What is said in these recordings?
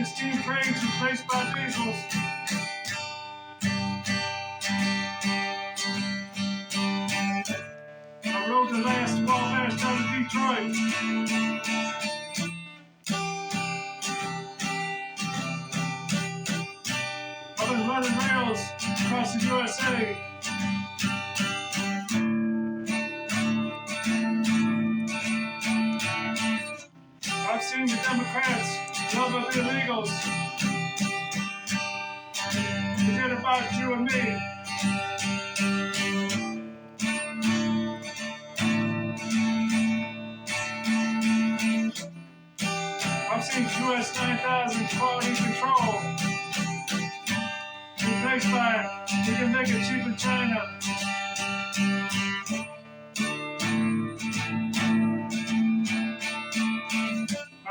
the steam trains replaced by diesels. I rode the last Walbash down to Detroit. I've been running rails across the USA. I've seen the Democrats love up the illegals. Forget about you and me. I've seen US 9000 quality control replaced by we can make it cheap in China.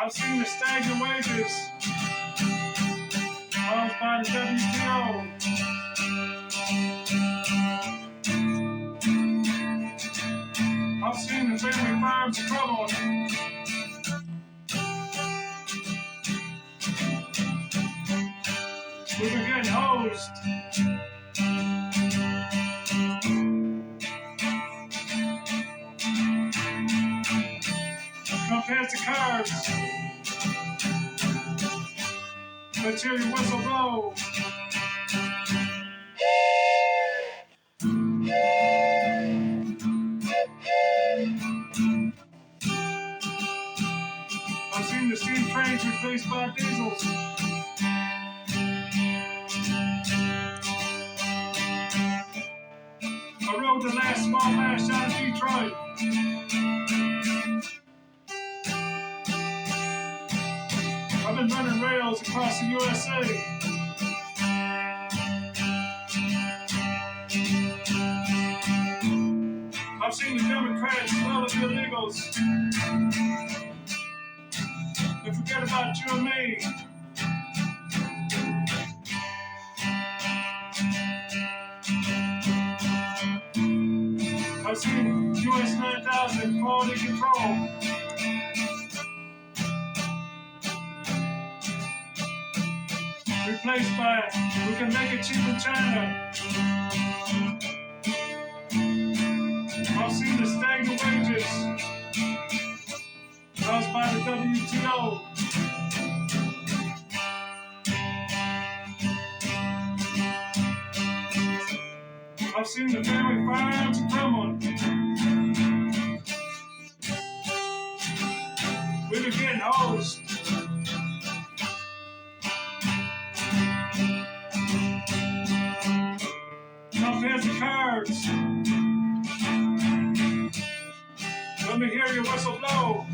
I've seen the stagnant wages caused by the WTO. I've seen the family farms trouble. We've been getting hosed. Come past the carbs. Let's hear your whistle blow. I've seen the steam trains replaced by diesels. I rode the last Walbash out of Detroit. I've been running rails across the USA. I've seen the Democrats love the illegals. And forget about you and me. I've seen US 9000 quality control replaced by we can make it cheap in China. I've seen the stagnant wages caused by the WTO. I've seen the family farms crumbling. We've been getting hosed. Now pass the cards. Let me hear your whistle blow.